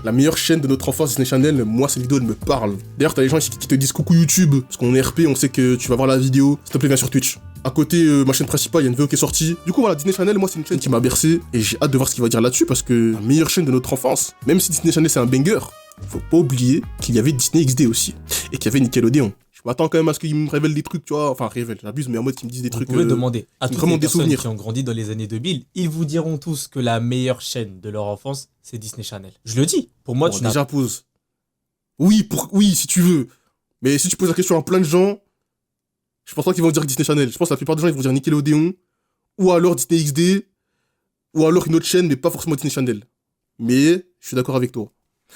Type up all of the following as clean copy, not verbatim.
La meilleure chaîne de notre enfance, Disney Channel, moi, cette vidéo, elle me parle. D'ailleurs, t'as les gens ici qui te disent coucou YouTube, parce qu'on est RP, on sait que tu vas voir la vidéo. S'il te plaît, viens sur Twitch. À côté, ma chaîne principale, il y a une vidéo qui est sortie. Du coup, voilà, Disney Channel, moi, c'est une chaîne qui m'a bercé. Et j'ai hâte de voir ce qu'il va dire là-dessus, parce que la meilleure chaîne de notre enfance, même si Disney Channel, c'est un banger, faut pas oublier qu'il y avait Disney XD aussi. Et qu'il y avait Nickelodeon. Je m'attends quand même à ce qu'ils me révèlent des trucs, tu vois. Enfin, révèlent, j'abuse, mais en mode qu'ils me disent des trucs. Vous pouvez demander à toutes les personnes souvenirs qui ont grandi dans les années 2000, ils vous diront tous que la meilleure chaîne de leur enfance, c'est Disney Channel. Je le dis, pour moi, bon, tu déjà pose. Oui, si tu veux. Mais si tu poses la question à plein de gens, je pense pas qu'ils vont dire Disney Channel. Je pense que la plupart des gens, ils vont dire Nickelodeon, ou alors Disney XD, ou alors une autre chaîne, mais pas forcément Disney Channel. Mais je suis d'accord avec toi.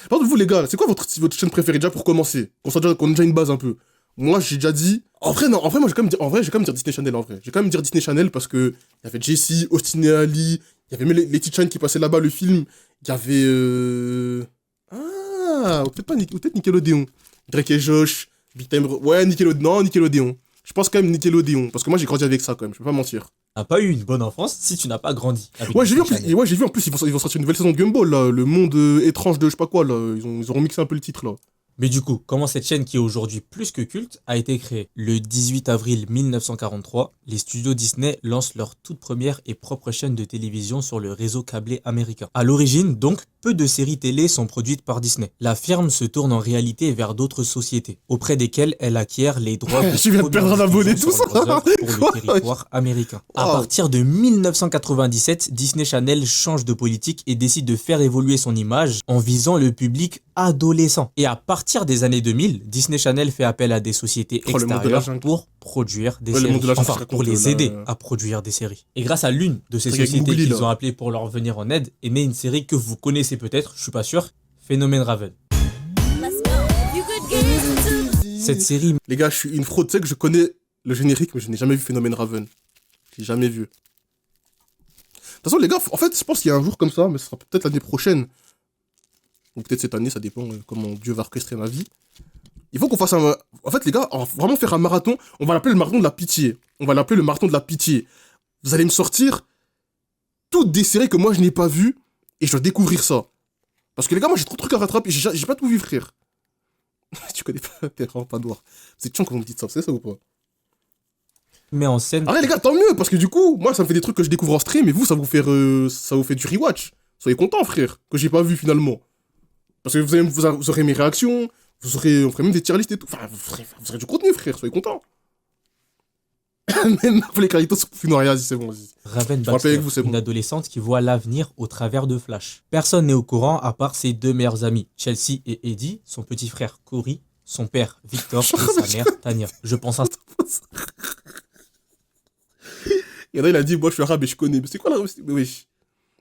Par contre, vous, les gars, c'est quoi votre chaîne préférée, déjà, pour commencer? Qu'on ait déjà une base un peu. Moi, j'ai déjà dit. En vrai, non, moi, j'ai quand même dire Disney Channel, en vrai. J'ai quand même dire Disney Channel parce que il y avait Jessie, Austin et Ali, il y avait même les petites chaînes qui passaient là-bas, le film. Il y avait. Ah, ou peut-être Nickelodeon. Drake et Josh, Big Time. Ouais, Nickelodeon. Non, Nickelodeon. Je pense quand même Nickelodeon, parce que moi, j'ai grandi avec ça, quand même, je peux pas mentir. Tu n'as pas eu une bonne enfance si tu n'as pas grandi. Avec Ouais, j'ai vu en plus, ils vont sortir une nouvelle saison de Gumball, là. Le monde étrange de je sais pas quoi, là. Ils ont remixé un peu le titre, là. Mais du coup, comment cette chaîne qui est aujourd'hui plus que culte a été créée? Le 18 avril 1943, les studios Disney lancent leur toute première et propre chaîne de télévision sur le réseau câblé américain. À l'origine, donc, peu de séries télé sont produites par Disney. La firme se tourne en réalité vers d'autres sociétés, auprès desquelles elle acquiert les droits de je viens de perdre un abonné, tout ça pour le territoire américain. À partir de 1997, Disney Channel change de politique et décide de faire évoluer son image en visant le public adolescent. Et à partir des années 2000, Disney Channel fait appel à des sociétés extérieures pour produire des séries. Enfin, pour les aider à produire des séries. Et grâce à l'une de ces sociétés qu'ils ont appelées pour leur venir en aide, est née une série que vous connaissez peut-être, je suis pas sûr, Phénomène Raven. Cette série... Les gars, je suis une fraude, tu sais que je connais le générique, mais je n'ai jamais vu Phénomène Raven. Je l'ai jamais vu. De toute façon, les gars, en fait, je pense qu'il y a un jour comme ça, mais ce sera peut-être l'année prochaine. Ou peut-être cette année, ça dépend comment Dieu va orchestrer ma vie. Il faut qu'on fasse un... En fait, les gars, on va vraiment faire un marathon. On va l'appeler le marathon de la pitié. On va l'appeler le marathon de la pitié. Vous allez me sortir toutes des séries que moi, je n'ai pas vues et je dois découvrir ça. Parce que les gars, moi, j'ai trop de trucs à rattraper. J'ai pas tout vu, frère. Tu connais pas, t'es vraiment pas noir. C'est chiant quand vous me dites ça, c'est ça ou pas? Mais en scène... Arrête, les gars, tant mieux, parce que du coup, moi, ça me fait des trucs que je découvre en stream et vous, ça vous fait du rewatch. Soyez contents, frère, que j'ai pas vu finalement. Parce que vous aurez mes réactions, on ferait même des tier lists et tout. Enfin, vous aurez du contenu, frère, soyez contents. Même pour les qualités sur Funoria, c'est bon. Raven Baxter, une adolescente qui voit l'avenir au travers de Flash. Personne n'est au courant à part ses deux meilleurs amis, Chelsea et Eddie, son petit frère Cory, son père Victor et sa mère Tania. Je pense à... Et là, il a dit, moi je suis arabe et je connais. Mais c'est quoi la... Mais wesh.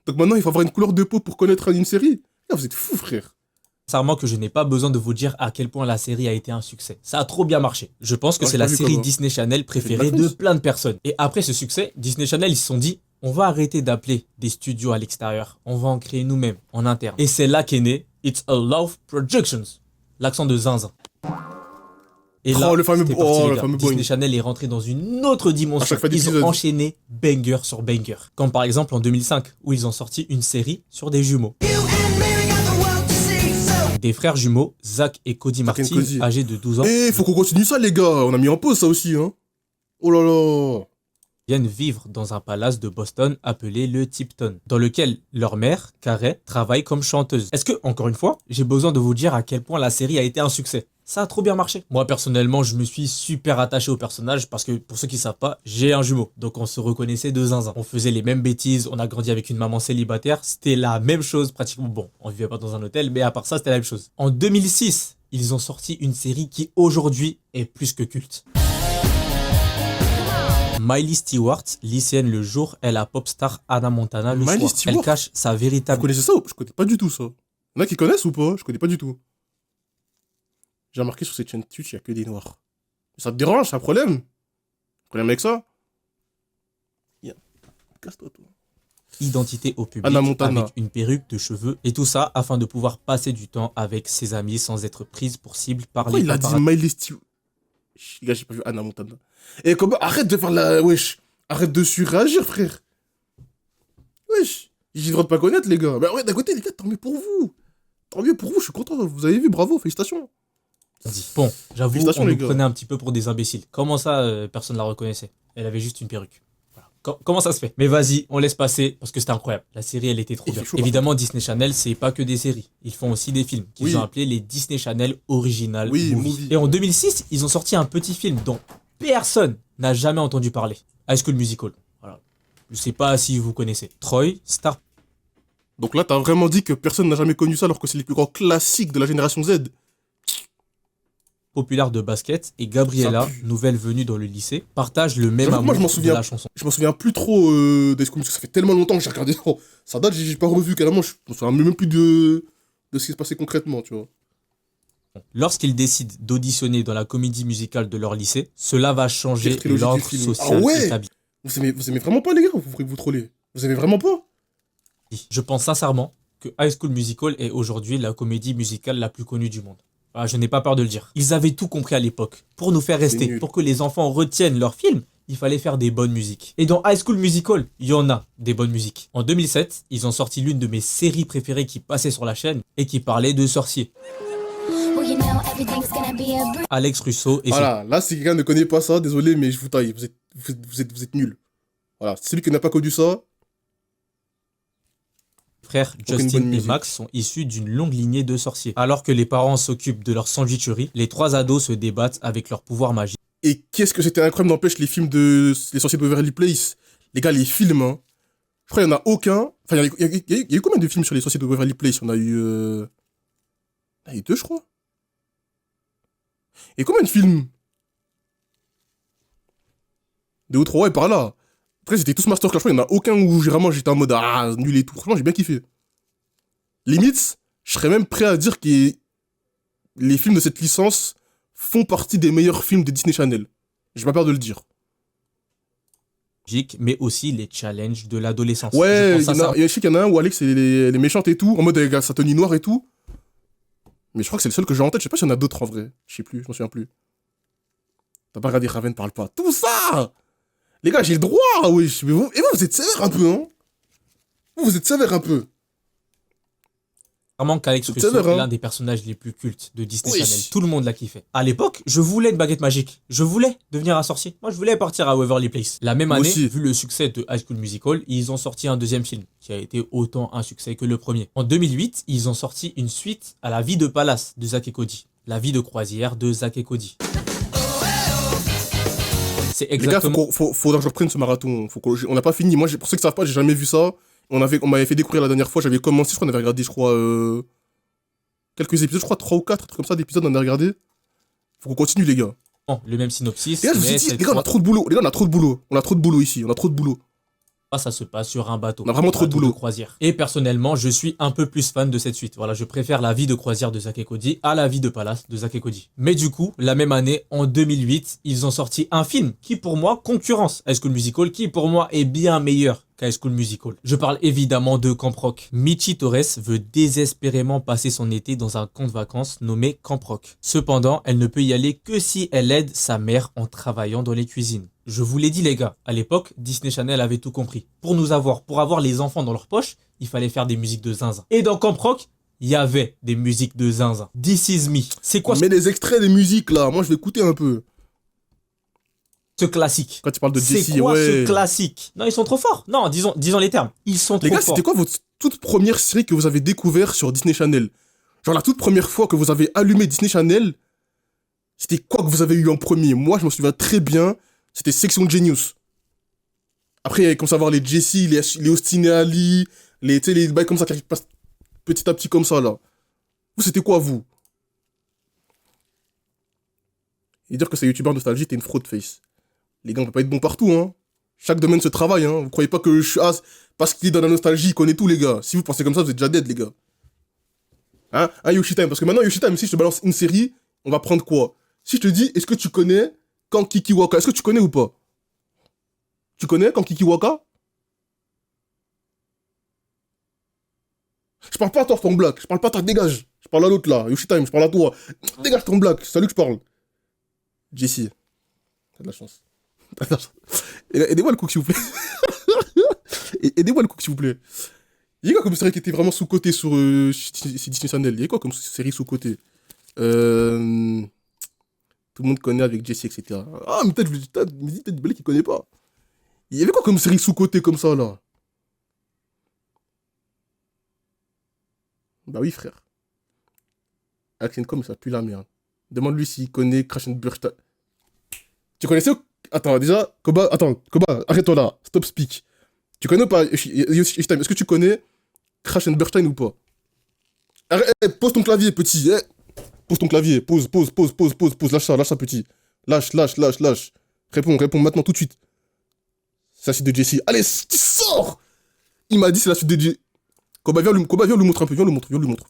Donc maintenant, il faut avoir une couleur de peau pour connaître une série. Là, vous êtes fous, frère. Sincèrement que je n'ai pas besoin de vous dire à quel point la série a été un succès. Ça a trop bien marché. Je pense que c'est la série Disney Channel préférée de plein de personnes. Et après ce succès, Disney Channel, ils se sont dit, on va arrêter d'appeler des studios à l'extérieur. On va en créer nous-mêmes, en interne. Et c'est là qu'est né It's a Love Productions. L'accent de zinzin. Et là, le fameux Disney Channel est rentré dans une autre dimension. Ils ont enchaîné banger sur banger. Comme par exemple en 2005, où ils ont sorti une série sur des jumeaux. Des frères jumeaux, Zach et Cody Martin, âgés de 12 ans. Eh, faut qu'on continue ça, les gars. On a mis en pause ça aussi, hein. Oh là là. Viennent vivre dans un palace de Boston appelé le Tipton, dans lequel leur mère, Carey, travaille comme chanteuse. Est-ce que, encore une fois, j'ai besoin de vous dire à quel point la série a été un succès? Ça a trop bien marché. Moi, personnellement, je me suis super attaché au personnage parce que, pour ceux qui savent pas, j'ai un jumeau. Donc, on se reconnaissait de zinzin. On faisait les mêmes bêtises, on a grandi avec une maman célibataire. C'était la même chose, pratiquement. Bon, on vivait pas dans un hôtel, mais à part ça, c'était la même chose. En 2006, ils ont sorti une série qui, aujourd'hui, est plus que culte. Miley Stewart, lycéenne le jour, est la pop star Hannah Montana le soir. Elle cache sa véritable... Vous connaissez ça? Je connais pas du tout ça. Il y en a qui connaissent ou pas? Je connais pas du tout. J'ai remarqué sur cette chaîne Twitch, il n'y a que des noirs. Ça te dérange, c'est un problème? Problème avec ça? Casse-toi, toi. Identité au public avec une perruque de cheveux et tout ça afin de pouvoir passer du temps avec ses amis sans être prise pour cible par les paparazzi. Il a dit Miley Stewart. Les gars, j'ai pas vu Hannah Montana. Et comment... Arrête de faire la... Wesh. Arrête de surréagir, frère. Wesh. J'ai le droit de pas connaître, les gars. Mais ouais, d'un côté, les gars, tant mieux pour vous. Tant mieux pour vous, je suis content. Vous avez vu, bravo, félicitations. Bon, j'avoue, Félicitations, on les nous gars. prenait un petit peu pour des imbéciles. Comment ça, personne ne la reconnaissait? Elle avait juste une perruque. Voilà. Comment ça se fait? Mais vas-y, on laisse passer parce que c'était incroyable. La série, elle était trop Il bien. fait chaud, par Évidemment, Disney Channel, c'est pas que des séries. Ils font aussi des films qu'ils Oui. ont appelés les Disney Channel Original Oui, Movies. movie. Et en 2006, ils ont sorti un petit film dont personne n'a jamais entendu parler. High School Musical. Voilà. Je sais pas si vous connaissez. Troy, star Donc là, t'as vraiment dit que personne n'a jamais connu ça alors que c'est les plus grands classiques de la génération Z. populaire de basket, et Gabriella, Ça pue. nouvelle venue dans le lycée, partagent le même J'avoue que moi, amour je m'en de souviens. la chanson. Je m'en souviens plus trop d'High School Musical. Ça fait tellement longtemps que j'ai regardé. Oh, ça date, j'ai pas revu carrément. Je me souviens même plus de ce qui se passait concrètement, tu vois. Lorsqu'ils décident d'auditionner dans la comédie musicale de leur lycée, cela va changer Pire trilogie du l'ordre film. social Ah ouais établi. Vous aimez vraiment pas, les gars? Vous trollez. Vous aimez vraiment pas? Je pense sincèrement que High School Musical est aujourd'hui la comédie musicale la plus connue du monde. Voilà, je n'ai pas peur de le dire. Ils avaient tout compris à l'époque. Pour nous faire rester, nul. pour que les enfants retiennent leur film, il fallait faire des bonnes musiques. Et dans High School Musical, il y en a des bonnes musiques. En 2007, ils ont sorti l'une de mes séries préférées qui passait sur la chaîne et qui parlait de sorciers. Well, you know everything's gonna be a breeze. Alex Russo et Voilà, là, si quelqu'un ne connaît pas ça, désolé, mais je vous taille. Vous êtes nuls. Voilà, celui qui n'a pas connu ça, frères Aucune Justin bonne et musique. Max sont issus d'une longue lignée de sorciers. Alors que les parents s'occupent de leur sandwicherie, les trois ados se débattent avec leur pouvoir magique. et qu'est-ce que c'était incroyable, n'empêche, les films de Les Sorciers de Beverly Place. Les gars, les films, hein. Je crois qu'il n'y en a aucun. Enfin, il y a eu combien de films sur Les Sorciers de Beverly Place? On a eu. Il y en a eu deux, je crois. Et combien de films? Deux ou trois, ouais, par là. Après, c'était tous masterclass. Je crois qu'il n'y en a aucun où j'étais en mode ah, nul et tout. Franchement, j'ai bien kiffé. Limite, je serais même prêt à dire que les films de cette licence font partie des meilleurs films de Disney Channel. J'ai pas peur de le dire. Mais aussi les challenges de l'adolescence. Je Ouais, pense à ça. je sais qu'il y en a un où Alex elle est méchante et tout, en mode avec sa tenue noire et tout. Mais je crois que c'est le seul que j'ai en tête. Je sais pas s'il y en a d'autres en vrai. Je sais plus, je m'en souviens plus. T'as pas regardé Raven parle pas. Tout ça! Les gars, j'ai le droit, wesh. Mais vous êtes sévère un peu, hein? Vous êtes sévère un peu. Vraiment qu'Alex C'est Russo sévère, est hein. l'un des personnages les plus cultes de Disney Oui. Channel. Tout le monde l'a kiffé. À l'époque, je voulais une baguette magique. Je voulais devenir un sorcier. Moi, je voulais partir à Waverly Place. La même Moi année, aussi. vu le succès de High School Musical, ils ont sorti un deuxième film qui a été autant un succès que le premier. En 2008, ils ont sorti une suite à La vie de palace de Zack et Cody. La vie de croisière de Zack et Cody. C'est Les gars, exactement... faudra que je reprenne ce marathon. On n'a pas fini. Moi, pour ceux qui savent pas, j'ai jamais vu ça. On m'avait fait découvrir la dernière fois. J'avais commencé, je crois, on avait regardé, je crois, quelques épisodes, je crois, 3 ou 4, trucs comme ça, d'épisodes, on a regardé. Faut qu'on continue, les gars. le même synopsis, Les gars, je vous ai mais dit, cette les gars, on a fois, trop de boulot. Les gars, on a trop de boulot. On a trop de boulot ici. On a trop de boulot. ça se passe sur un bateau. On a vraiment trop de Bateau boulot. croisière. Et personnellement, je suis un peu plus fan de cette suite. Voilà, je préfère la vie de croisière de Zack et Cody à la vie de palace de Zack et Cody. Mais du coup, la même année, en 2008, ils ont sorti un film qui pour moi concurrence High School Musical, qui pour moi est bien meilleur qu'High School Musical. Je parle évidemment de Camp Rock. Michi Torres veut désespérément passer son été dans un camp de vacances nommé Camp Rock. Cependant, elle ne peut y aller que si elle aide sa mère en travaillant dans les cuisines. Je vous l'ai dit les gars, à l'époque, Disney Channel avait tout compris. Pour avoir les enfants dans leur poche, il fallait faire des musiques de zinzin. Et dans Camp Rock, il y avait des musiques de zinzin. This is me. C'est quoi Mets des extraits des musiques là. Moi, je vais écouter un peu. ce classique? Quand tu parles de Jessie, C'est quoi ouais. ce classique? Non, ils sont trop forts. Non, disons les termes. Ils sont Les trop gars, forts. c'était quoi votre toute première série que vous avez découvert sur Disney Channel? Genre la toute première fois que vous avez allumé Disney Channel, c'était quoi que vous avez eu en premier? Moi, je me souviens très bien, c'était Section Genius. Après, il y avait comme ça voir les Jessie, les Austin et Ali, tu sais, les bails comme ça qui passent petit à petit comme ça là. Vous, c'était quoi vous? Et dire que c'est youtubeur nostalgie, t'es une fraude face. Les gars, on peut pas être bon partout, hein. Chaque domaine se travaille, hein. Vous croyez pas que je suis parce qu'il est dans la nostalgie, il connaît tout, les gars. Si vous pensez comme ça, vous êtes déjà dead, les gars. Hein, Yoshitime. Parce que maintenant, Yoshitime, si je te balance une série, on va prendre quoi? Si je te dis, est-ce que tu connais Quand Kikiwaka? Est-ce que tu connais ou pas? Tu connais Quand Kikiwaka? Je parle pas à toi, ton black. Je parle pas à toi, dégage. Je parle à l'autre là. Yoshitime, je parle à toi. Dégage ton black. C'est à lui que je parle. Jessie. T'as de la chance. Aidez-moi le cook, s'il vous plaît. Aidez-moi le cook, s'il vous plaît. Il y a quoi comme série qui était vraiment sous-cotée sur Disney Channel? Il y a quoi comme série sous-cotée? Tout le monde connaît avec Jessie, etc. Ah, mais peut-être Belé qui connaît pas. Il y avait quoi comme série sous-cotée comme ça, là? Bah oui, frère. Action.com, ça pue la merde. Demande-lui s'il connaît Crash and Burst. Tu connaissais... Attends, déjà, Koba, arrête-toi là. Stop speak. Tu connais ou pas, Yoshi-Time, est-ce que tu connais Crash and Burstein ou pas? Arrête, pose ton clavier, petit. Pose ton clavier. Pose. Lâche ça, petit. Lâche. Réponds maintenant, tout de suite. C'est la suite de Jessie. Allez, tu sors! Il m'a dit c'est la suite de Jessie. Koba, viens le montrer un peu. Viens le montre.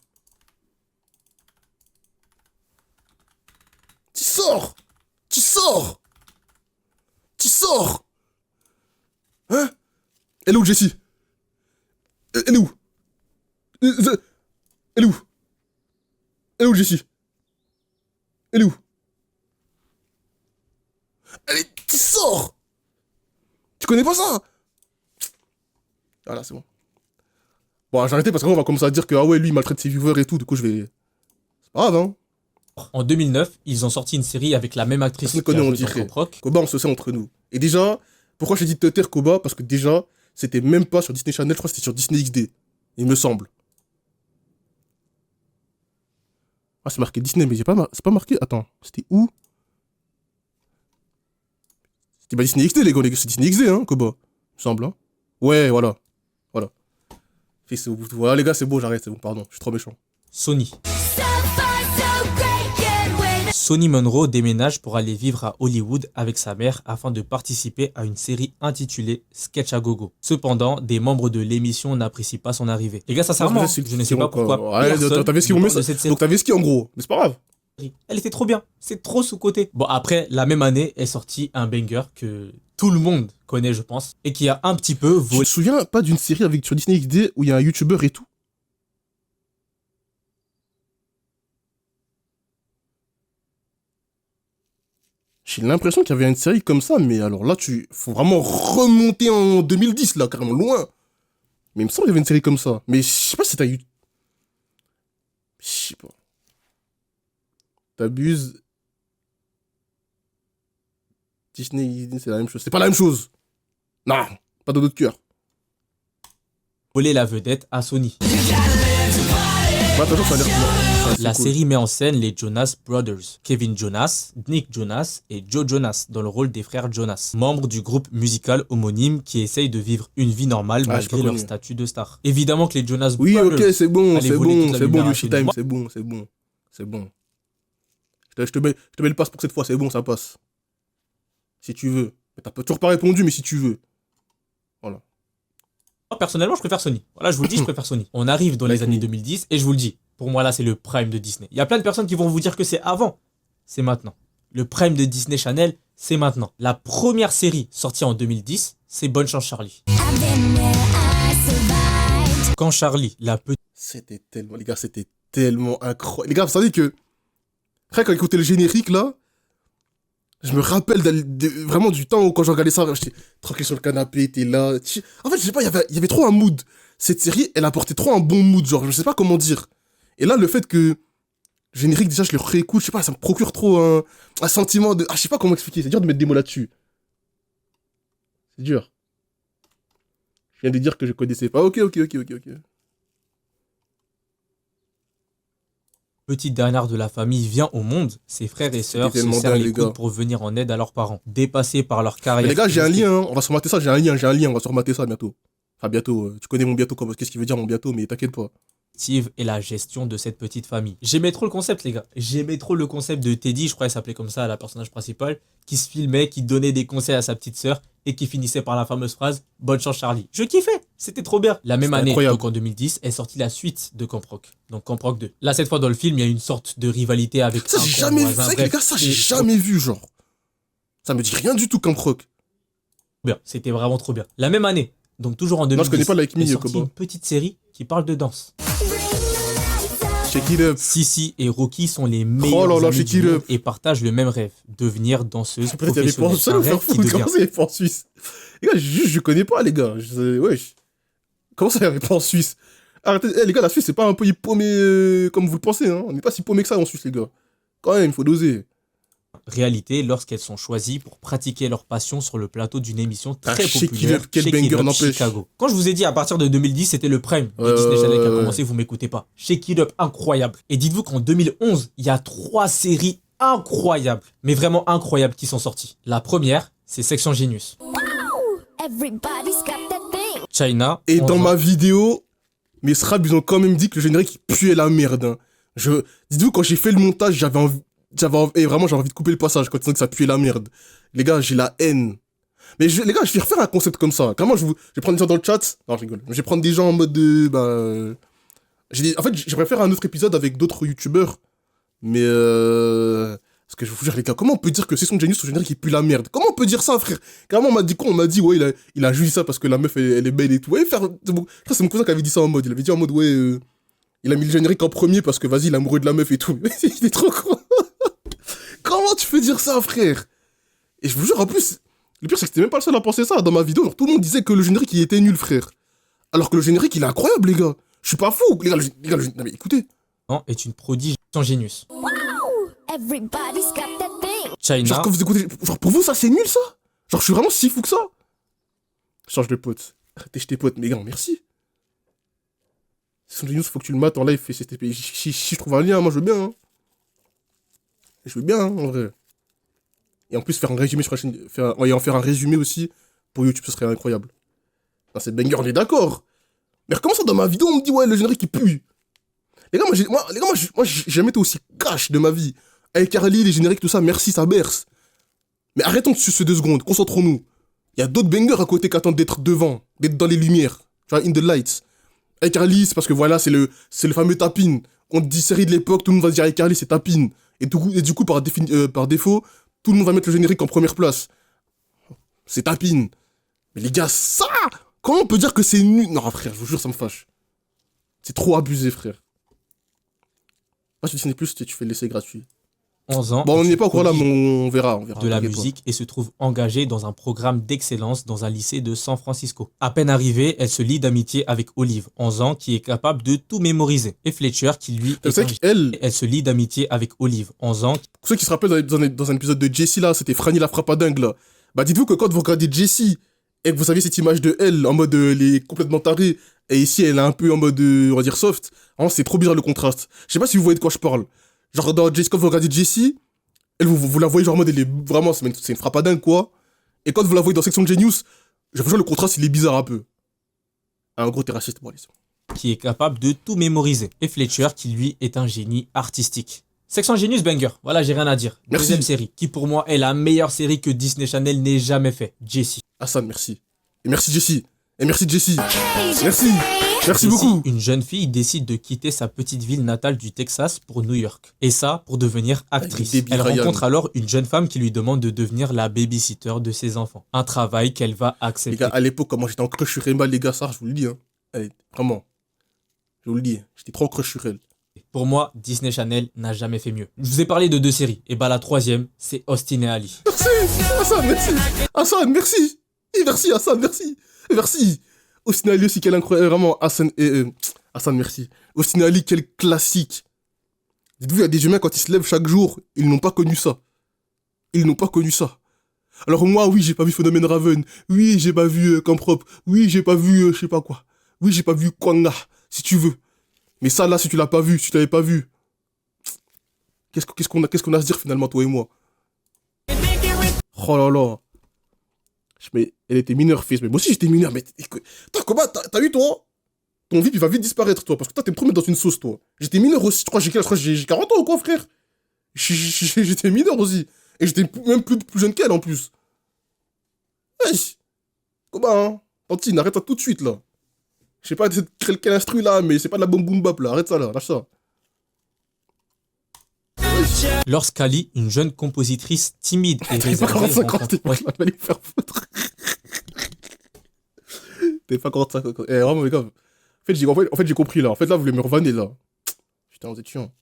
Tu sors! Hein? Elle est où, Jessie? Elle est où? Elle est où? Elle est où, Jessie? Elle est où? Tu sors! Tu connais pas ça? Voilà, c'est bon. Bon, j'ai arrêté parce qu'on va commencer à dire que ah ouais, lui, il maltraite ses viewers et tout. Du coup, je vais... C'est pas grave, hein? En 2009, ils ont sorti une série avec la même actrice Personne qui a connaît, on joué dans dirait. Camp Rock. Koba, on se sait entre nous. Et déjà, pourquoi j'ai dit te taire, Koba? Parce que déjà, c'était même pas sur Disney Channel, je crois que c'était sur Disney XD. Il me semble. Ah, c'est marqué Disney, mais c'est pas marqué. Attends, c'était où? C'était pas Disney XD, les gars, c'est Disney XD, hein, Koba. Il me semble, hein. Ouais, voilà. Voilà, les gars, c'est bon, j'arrête, c'est bon, pardon, je suis trop méchant. Sony. Sonny Monroe déménage pour aller vivre à Hollywood avec sa mère afin de participer à une série intitulée Sketch à Gogo. Cependant, des membres de l'émission n'apprécient pas son arrivée. Les gars, sincèrement, je ne sais pas pourquoi. Ouais, t'avais ce qui donc t'avais ce qui en gros, mais c'est pas grave. Elle était trop bien, c'est trop sous-côté. Bon, après, la même année est sorti un banger que tout le monde connaît, je pense, et qui a un petit peu Tu volé. te souviens pas d'une série sur Disney XD où il y a un YouTuber et tout? J'ai l'impression qu'il y avait une série comme ça, mais alors là, faut vraiment remonter en 2010, là, carrément loin. Mais il me semble qu'il y avait une série comme ça. Mais je sais pas si t'as eu... Je sais pas. T'abuses. Disney, c'est la même chose. C'est pas la même chose. Non, pas de d'autre cœur. Voler la vedette à Sony. Bah, attention, ça a l'air cool. La série met en scène les Jonas Brothers, Kevin Jonas, Nick Jonas et Joe Jonas dans le rôle des frères Jonas, membres du groupe musical homonyme qui essayent de vivre une vie normale malgré leur statut de star. Évidemment que les Jonas Oui, Brothers... ok, c'est bon, allaient voler toute la c'est bon, lumière à Yoshi-Time, Sony. c'est bon. Je te mets le passe pour cette fois, c'est bon, ça passe. Si tu veux. Mais t'as toujours pas répondu, mais si tu veux. Voilà. Moi, personnellement, je préfère Sony. Voilà, je vous le dis, je préfère Sony. On arrive dans les années 2010 et je vous le dis, pour moi là, c'est le prime de Disney. Il y a plein de personnes qui vont vous dire que c'est avant. C'est maintenant. Le prime de Disney Channel, c'est maintenant. La première série sortie en 2010, c'est Bonne Chance Charlie. Quand Charlie, la petite... C'était tellement, les gars, c'était tellement incroyable. Les gars, vous savez que, après, quand j'écoutais le générique, là, je me rappelle vraiment du temps où, quand je regardais ça, j'étais tranquille sur le canapé, t'es là. En fait, je sais pas, il y avait trop un mood. Cette série, elle apportait trop un bon mood, genre, je sais pas comment dire. Et là, le fait que, le générique, déjà, je le réécoute, je sais pas, ça me procure trop un sentiment de... Ah, je sais pas comment expliquer, c'est dur de mettre des mots là-dessus. C'est dur. Je viens de dire que je connaissais pas. Ok. Petite dernière de la famille vient au monde, ses frères et sœurs se tellement serrent dingue, les les gars. coudes pour venir en aide à leurs parents. Dépassés par leur carrière... Mais les gars, j'ai un lien, hein. On va se remater ça, j'ai un lien, on va se remater ça bientôt. Enfin, bientôt, tu connais mon bientôt, qu'est-ce qu'il veut dire mon bientôt, mais t'inquiète pas. Et la gestion de cette petite famille. J'aimais trop le concept, les gars. J'aimais trop le concept de Teddy, je crois qu'il s'appelait comme ça, la personnage principale, qui se filmait, qui donnait des conseils à sa petite sœur et qui finissait par la fameuse phrase « Bonne chance Charlie ». Je kiffais, c'était trop bien. La même année, incroyable. donc en 2010, est sortie la suite de Camp Rock, donc Camp Rock 2. Là, cette fois dans le film, il y a une sorte de rivalité avec Ça, j'ai jamais vu, c'est vrai que les gars, ça, j'ai jamais vu, genre. Ça me dit rien du tout, Camp Rock. Bien, c'était vraiment trop bien. La même année, donc toujours en 2010, Non, je connais pas Like Me, est sortie Koba. une petite série qui parle de danse. Shake it up. Sissi et Rocky sont les meilleurs là là, amis shake du it monde up. et partagent le même rêve, devenir danseuse Peut-être il y avait pas professionnelle. ça, Un le faire rêve qui foutre. devient... Comment ça, il y avait pas en Suisse? Les gars, je connais pas, les gars. Wesh. Comment ça, il y avait pas en Suisse? Arrêtez, les gars, la Suisse, c'est pas un pays paumé comme vous le pensez, hein. On n'est pas si paumé que ça en Suisse, les gars. Quand même, il faut doser. réalité lorsqu'elles sont choisies pour pratiquer leur passion sur le plateau d'une émission très Shake It populaire, Up, quel Shake It banger, Up n'empêche. Chicago. Quand je vous ai dit à partir de 2010, c'était le prime de Disney Channel qui a commencé, vous m'écoutez pas. Shake It Up, incroyable. Et dites-vous qu'en 2011, il y a 3 séries incroyables, mais vraiment incroyables qui sont sorties. La première, c'est Section Genius. Everybody's got that thing. China. Et 11 dans ans. ma vidéo, mes Srab, ils ont quand même dit que le générique puait la merde. Hein. Dites-vous, quand j'ai fait le montage, et vraiment, j'avais envie de couper le passage quand ils ont dit que ça puait la merde. Les gars, j'ai la haine. Mais les gars, je vais refaire un concept comme ça. Carrément, je vais prendre des gens dans le chat. Non, je rigole. Je vais prendre des gens en mode de... en fait, j'aimerais faire un autre épisode avec d'autres youtubeurs. Mais parce que je vous jure, les gars, comment on peut dire que c'est son génius, son générique, il pue la merde? Comment on peut dire ça, frère? Carrément, on m'a dit quoi? On m'a dit, ouais, il a juste dit ça parce que la meuf, elle est belle et tout. Ouais, je crois que c'est mon cousin qui avait dit ça en mode. Il avait dit en mode, ouais, il a mis le générique en premier parce que, vas-y, il est amoureux de la meuf et tout. Il est trop con. Comment tu peux dire ça, frère? Et je vous jure, en plus, le pire, c'est que c'était même pas le seul à penser ça. Dans ma vidéo, genre, tout le monde disait que le générique, il était nul, frère. Alors que le générique, il est incroyable, les gars. Je suis pas fou. Les gars, non, mais écoutez. Est une prodige sans Genius. Everybody's got that thing. China. Genre, quand vous écoutez, genre, pour vous, ça, c'est nul, ça? Genre, je suis vraiment si fou que ça? Change de pote. Arrêtez tes potes, mais gars, merci. Son Genius, faut que tu le mates en live. Si je trouve un lien, moi, je veux bien, hein. Je veux bien, hein, en vrai. Et en plus, faire un résumé sur la chaîne. En faire un résumé aussi pour YouTube, ce serait incroyable. Non, c'est banger, on est d'accord. Mais comment ça, dans ma vidéo, on me dit, ouais, le générique, il pue? Les gars, moi, j'ai jamais été aussi cash de ma vie. Avec Carly, les génériques, tout ça, merci, ça berce. Mais arrêtons de ce 2 secondes, concentrons-nous. Il y a d'autres bangers à côté qui attendent d'être devant, d'être dans les lumières. Tu vois, in the lights. Avec Carly, c'est parce que voilà, c'est le fameux tapin. On dit série de l'époque, tout le monde va dire avec Carly, c'est tapin. Et du coup, par défaut, tout le monde va mettre le générique en première place. C'est tapin. Mais les gars, ça! Comment on peut dire que c'est nul? Non, frère, je vous jure, ça me fâche. C'est trop abusé, frère. Moi, sur Disney+, tu fais l'essai gratuit. 11 ans. Bon, on n'est pas encore là, mais on verra. De la musique et se trouve engagée dans un programme d'excellence dans un lycée de San Francisco. À peine arrivée, elle se lie d'amitié avec Olive, 11 ans, qui est capable de tout mémoriser. Et Fletcher, qui lui C'est vrai qu'elle, elle se lie d'amitié avec Olive, 11 ans. pour ceux qui se rappellent dans un épisode de Jessie, là, c'était Franny la frappe à dingue, là. Bah, dites-vous que quand vous regardez Jessie et que vous avez cette image de elle en mode elle est complètement tarée, et ici elle est un peu en mode, on va dire, soft, hein, c'est trop bizarre le contraste. Je sais pas si vous voyez de quoi je parle. Genre, dans Jessie, quand vous regardez Jessie, elle, vous la voyez genre en mode, elle est vraiment, c'est une frappe à dingue, quoi. Et quand vous la voyez dans Section Genius, je vous jure, le contraste, il est bizarre un peu. En gros, t'es raciste, bon, allez. Qui est capable de tout mémoriser. Et Fletcher, qui lui est un génie artistique. Section Genius banger, voilà, j'ai rien à dire. Merci. Deuxième série, qui pour moi est la meilleure série que Disney Channel n'ait jamais fait. Jessie. Hassan, merci. Et merci, Jessie. Et merci, Jessie. Hey, Merci. Merci Jessie, beaucoup. une jeune fille décide de quitter sa petite ville natale du Texas pour New York. Et ça, pour devenir actrice. Baby Elle Ryan. rencontre alors une jeune femme qui lui demande de devenir la babysitter de ses enfants. Un travail qu'elle va Les accepter. gars, à l'époque, comment j'étais en crush sur Emma, les gars, ça, je vous le dis, hein. Allez, vraiment. Je vous le dis, j'étais trop en crush sur elle. Pour moi, Disney Channel n'a jamais fait mieux. Je vous ai parlé de 2 séries. Et bah la troisième, c'est Austin et Ali. Merci, Hassan, merci. Hassan, merci. Et merci, Hassan, merci. Et merci. Austin Ali aussi, quel incroyable. Vraiment, Hassan, Hassan, merci. Austin Ali, quel classique. Dites-vous, il y a des humains, quand ils se lèvent chaque jour, ils n'ont pas connu ça. Ils n'ont pas connu ça. Alors moi, oui, j'ai pas vu Phénomène Raven. Oui, j'ai pas vu Camp Rock. Oui, j'ai pas vu je sais pas quoi. Oui, j'ai pas vu Kwanga, si tu veux. Mais ça, là, si tu l'as pas vu, si tu l'avais pas vu, qu'est-ce qu'on a à se dire finalement, toi et moi? Oh là là. Mais elle était mineure, fils. Mais moi aussi, j'étais mineur. Mais toi, comment t'as eu, toi? Ton VIP, il va vite disparaître, toi. Parce que toi, t'es trop mettre dans une sauce, toi. J'étais mineur aussi. Je crois que j'ai 40 ans ou quoi, frère? J'étais mineur aussi. Et j'étais même plus jeune qu'elle, en plus. Wesh. Comment, hein? Tantine, arrête ça tout de suite, là. Je sais pas quel instru, là, mais c'est pas de la boum boum bap, là. Arrête ça, là. Lâche ça. Lorsqu'Ali, une jeune compositrice timide et T'es pas réservée, 45 ans, t'es pas rencontre... va aller faire foutre. T'es pas 45 ans. Eh, vraiment, les gars. En fait, j'ai compris, là. En fait, là, vous voulez me revanner, là. Putain, vous êtes chiant.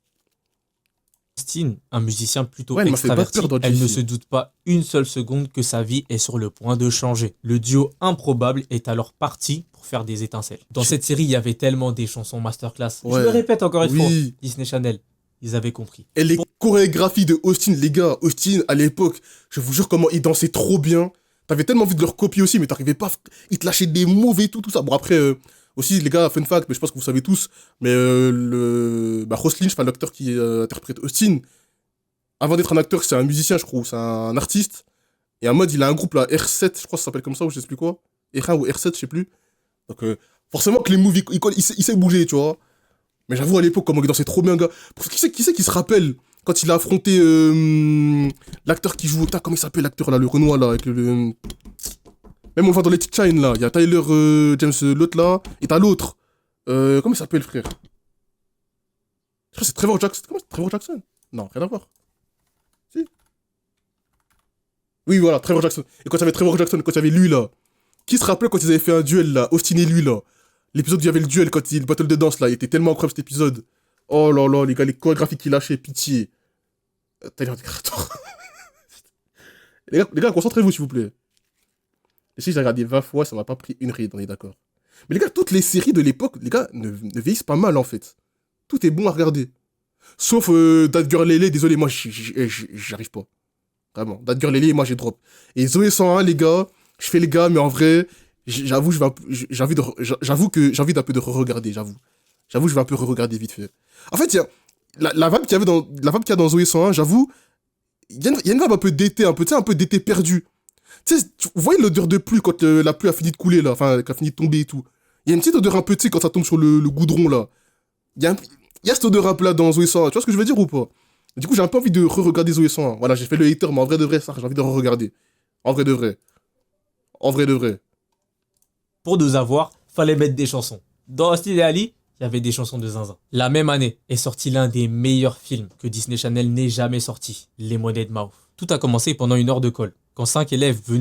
Austin, un musicien plutôt Ouais, elle m'a fait pas extraverti, peur dans elle ne Jessie. se doute pas une seule seconde que sa vie est sur le point de changer. Le duo improbable est alors parti pour faire des étincelles. Dans cette série, il y avait tellement des chansons masterclass. Je Ouais. le répète encore une fois, Oui. Disney Channel, ils avaient compris. Et les chorégraphies de Austin, les gars, Austin, à l'époque, je vous jure comment ils dansaient trop bien. T'avais tellement envie de leur copier aussi, mais t'arrivais pas. Ils te lâchaient des moves et tout ça. Bon, après, aussi, les gars, fun fact, mais je pense que vous savez tous, mais Ross Lynch, enfin, l'acteur qui interprète Austin, avant d'être un acteur, c'est un musicien, je crois, ou c'est un artiste. Et en mode, il a un groupe là, R7, je crois que ça s'appelle comme ça, ou je sais plus quoi. R1 ou R7, je sais plus. Donc, forcément que les moves, il sait bouger, tu vois. Mais j'avoue, à l'époque, comment il dansait trop bien, gars. Qui se rappelle quand il a affronté l'acteur qui joue. Putain, comment il s'appelle l'acteur là, le Renoir là, avec le. Même on le voit dans les Shine là. Il y a Tyler James, l'autre là. Et t'as l'autre. Comment il s'appelle, frère? Je crois que c'est Trevor Jackson. Comment c'est Trevor Jackson? Non, rien à voir. Si. Oui, voilà, Trevor Jackson. Et quand il y avait Trevor Jackson, quand il y avait lui là. Qui se rappelle quand ils avaient fait un duel là, Austin et lui là? L'épisode où il y avait le duel, quand il le battle de danse là, il était tellement incroyable cet épisode. Oh là là, les gars, les chorégraphies qu'il lâchait, pitié. Tyler DeCreator. Les gars, concentrez-vous s'il vous plaît. Et si j'ai regardé 20 fois, ça m'a pas pris une ride, on est d'accord. Mais les gars, toutes les séries de l'époque, les gars, ne vieillissent pas mal en fait. Tout est bon à regarder. Sauf That Girl Lele, désolé, moi j'arrive pas. Vraiment, That Girl Lele, moi j'ai drop. Et Zoé 101, les gars, je fais les gars, mais en vrai, j'avoue, que j'ai envie d'un peu de re-regarder, j'avoue. J'avoue, je vais un peu re-regarder vite fait. En fait, il y a la vibe qu'il y avait dans la vibe qu'il y a dans Zoé 101, j'avoue, il y a une vibe un peu d'été, tu sais, un peu d'été perdu. Tu sais, vous voyez l'odeur de pluie quand la pluie a fini de couler là, enfin, qu'elle a fini de tomber et tout. Il y a une petite odeur un peu, tu sais, quand ça tombe sur le goudron là. Il y a cette odeur un peu là dans Zoé 101, tu vois ce que je veux dire ou pas? Du coup, j'ai un peu envie de re-regarder Zoé 101. Voilà, j'ai fait le hater, mais en vrai de vrai, ça, j'ai envie de re-regarder. En vrai de vrai. En vrai de vrai. Pour nous avoir, fallait mettre des chansons. Dans Austin et Ali, il y avait des chansons de zinzin. La même année est sorti l'un des meilleurs films que Disney Channel n'ait jamais sorti, Lemonade Mouth. Tout a commencé pendant une heure de colle, quand 5 élèves venaient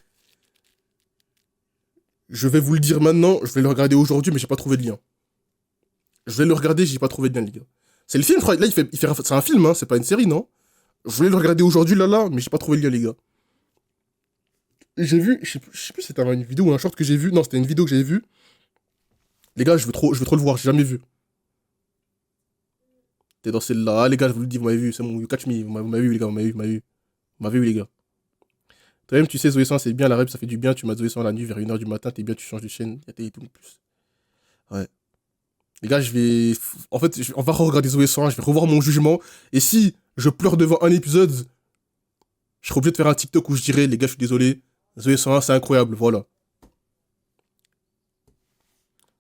Je vais vous le dire maintenant, je vais le regarder aujourd'hui, mais j'ai pas trouvé de lien. Je vais le regarder, j'ai pas trouvé de lien, les gars. C'est le film, je crois. Là, c'est un film, hein, c'est pas une série, non? Je voulais le regarder aujourd'hui, là, mais j'ai pas trouvé le lien, les gars. J'ai vu, je sais plus si c'était une vidéo ou un short que j'ai vu. Non, c'était une vidéo que j'avais vue. Les gars, je veux trop le voir, j'ai jamais vu. T'es dans celle-là, ah, les gars, je vous le dis, vous m'avez vu, c'est mon You Catch Me, vous m'avez vu, les gars, vous m'avez vu, les gars. Toi-même, tu sais, Zoé 100, c'est bien, la rep, ça fait du bien, tu m'as Zoé 100 la nuit vers 1h du matin, t'es bien, tu changes de chaîne, y'a télé tout en plus. Ouais. Les gars, je vais. En fait, on va regarder Zoé 101, je vais revoir mon jugement. Et si je pleure devant un épisode, je serai obligé de faire un TikTok où je dirai, les gars, je suis désolé, Zoé 101, c'est incroyable, voilà.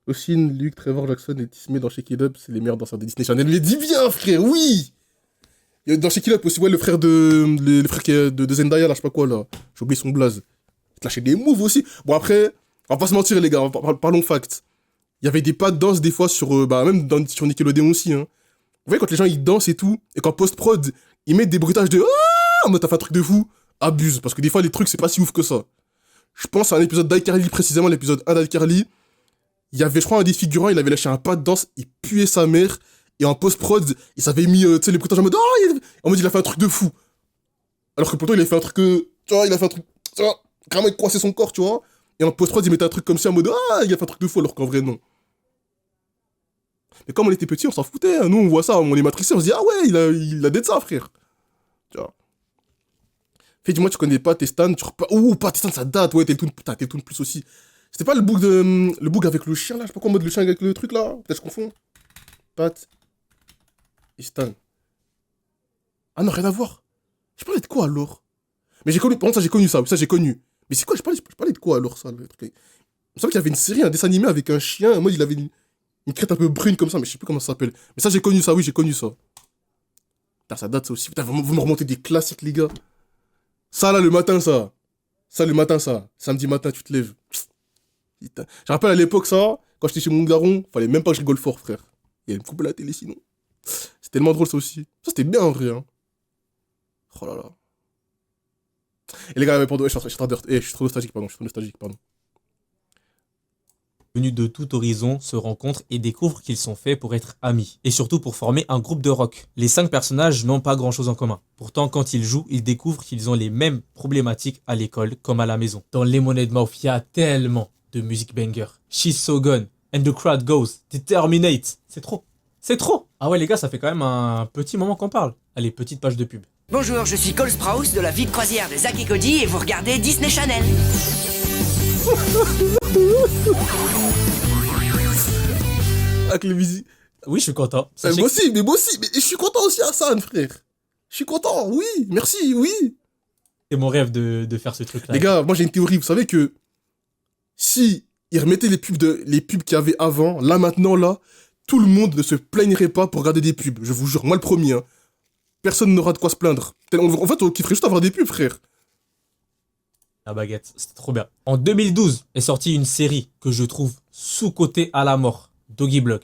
Aussi, Luke, Trevor, Jackson et Tismé dans Shake It Up, c'est les meilleurs danseurs de Disney Channel. Mais dis bien, frère, oui! Il y a dans Shake It Up aussi, ouais, le frère le frère de Zendaya, là, je sais pas quoi, là. J'ai oublié son blaze. Il te lâchait des moves aussi. Bon, après, on va pas se mentir, les gars, parlons fact. Il y avait des pas de danse des fois sur, même sur Nickelodeon aussi, hein. Vous voyez, quand les gens ils dansent et tout, et qu'en post-prod, ils mettent des bruitages de ah, mais t'as fait un truc de fou, abuse, parce que des fois, les trucs, c'est pas si ouf que ça. Je pense à un épisode d'iCarly, précisément l'épisode 1 d'iCarly. Il y avait, je crois, un des figurants, il avait lâché un pas de danse, il puait sa mère, et en post-prod, il s'avait mis, tu sais, les bruitages en mode en mode, il a fait un truc de fou. Alors que pourtant, il a fait un truc, tu vois, il a fait un truc, tu vois, carrément, il croissait son corps, tu vois. Et en post-prod, il mettait un truc comme ça en mode il a fait un truc de fou, alors qu'en vrai, non. Mais comme on était petits, on s'en foutait. Hein. Nous, on voit ça, on est matricés, on se dit, ah ouais, il a d'être ça, frère. Tu vois. Fais, dis-moi, tu connais pas tes stands, tu repars. Ouh, pas tes stands, ça date, ouais, putain, Teletoon plus aussi. C'était pas le bug avec le chien, là, je sais pas quoi, en mode le chien avec le truc, là. Peut-être je confonds. Pat. Et Stan. Ah non, rien à voir. Je parlais de quoi, alors? Mais j'ai connu, par contre, ça, j'ai connu ça, oui, ça, j'ai connu. Mais c'est quoi, je parlais de quoi, alors, ça, le truc? Il me semble qu'il y avait une série, un dessin animé avec un chien, en mode, il avait une crête un peu brune comme ça, mais je sais plus comment ça s'appelle. Mais ça, j'ai connu ça, oui, j'ai connu ça. Putain, ça date ça aussi. Putain, vous me remontez des classiques, les gars. Ça, là, le matin, ça. Ça, le matin, ça. Samedi matin, tu te lèves. Putain. Je rappelle à l'époque, ça, quand j'étais chez mon daron, fallait même pas que je rigole fort, frère. Il allait me couper la télé sinon. C'est tellement drôle, ça aussi. Ça, c'était bien en vrai, hein. Oh là là. Et les gars, pardon, je suis trop nostalgique, pardon. Je suis trop nostalgique, pardon. venus de tout horizon se rencontrent et découvrent qu'ils sont faits pour être amis, et surtout pour former un groupe de rock. Les 5 personnages n'ont pas grand chose en commun. Pourtant, quand ils jouent, ils découvrent qu'ils ont les mêmes problématiques à l'école comme à la maison. Dans Lemonade Mouth, il y a tellement de musique banger. She's So Gone, And the Crowd Goes, Determinate. C'est trop. C'est trop. Ah ouais les gars, ça fait quand même un petit moment qu'on parle. Allez, petite page de pub. Bonjour, je suis Cole Sprouse de la vie de croisière de Zach et Cody et vous regardez Disney Channel. Avec les musiques. Oui, je suis content. Mais Sachez moi que aussi, mais je suis content aussi, Hassan, frère. Je suis content, oui, merci, oui. c'est mon rêve de faire ce truc-là. Les gars, moi j'ai une théorie, vous savez que si ils remettaient les pubs qu'il y avait avant, là maintenant, là, tout le monde ne se plaignerait pas pour regarder des pubs, je vous jure, moi le premier, hein. Personne n'aura de quoi se plaindre. En fait, on kifferait juste avoir des pubs, frère. La baguette, c'était trop bien. En 2012 est sortie une série que je trouve sous-cotée à la mort. Doggy Blog.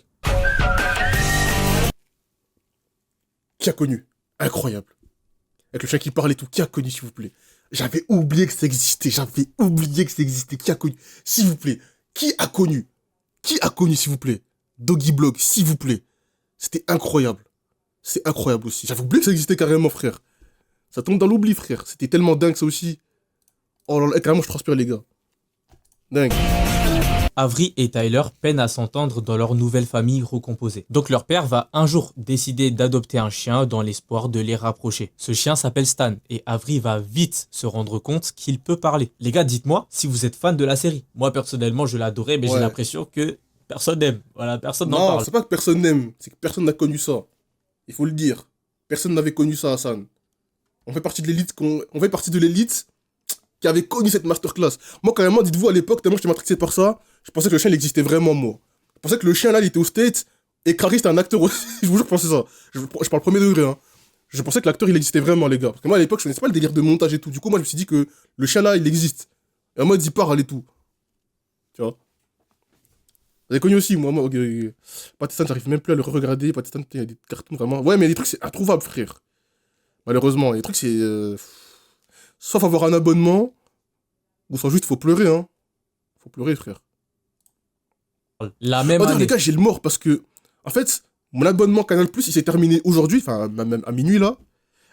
Qui a connu? Incroyable. Avec le chien qui parle et tout, qui a connu, s'il vous plaît? J'avais oublié que ça existait, Qui a connu? S'il vous plaît. Qui a connu? Qui a connu, s'il vous plaît? Doggy Blog, s'il vous plaît. C'était incroyable. C'est incroyable aussi. J'avais oublié que ça existait carrément, frère. Ça tombe dans l'oubli, frère. C'était tellement dingue, ça aussi. Oh là là, carrément, je transpire, les gars. Dingue. Avery et Tyler peinent à s'entendre dans leur nouvelle famille recomposée. Donc leur père va un jour décider d'adopter un chien dans l'espoir de les rapprocher. Ce chien s'appelle Stan et Avery va vite se rendre compte qu'il peut parler. Les gars, dites-moi si vous êtes fan de la série. Moi personnellement, je l'adorais, mais Ouais. j'ai l'impression que personne n'aime. Voilà, personne n'en Non, parle. c'est pas que personne n'aime, c'est que personne n'a connu ça. Il faut le dire. Personne n'avait connu ça, Hassan. On fait partie de l'élite qui avait connu cette masterclass. Moi, carrément, dites-vous, à l'époque, tellement j'étais matrixé par ça, je pensais que le chien, il existait vraiment, moi. Je pensais que le chien, là, il était au States, et Carrie, c'était un acteur aussi. Je vous jure, je pensais ça. Je parle premier degré, hein. Je pensais que l'acteur, il existait vraiment, les gars. Parce que moi, à l'époque, je connaissais pas le délire de montage et tout. Du coup, moi, je me suis dit que le chien, là, il existe. Et en mode, il parle et tout. Tu vois. Vous avez connu aussi, moi, Pattinson, j'arrive même plus à le regarder. Pattinson, il y a des cartoons vraiment. Ouais, mais les trucs, c'est introuvable, frère. Malheureusement, les trucs, c'est. Soit faut avoir un abonnement, ou soit juste faut pleurer, hein. Faut pleurer, frère. La même Oh non, année. les gars, j'ai le mort parce que, en fait, mon abonnement Canal Plus, il s'est terminé aujourd'hui, enfin, même à minuit là.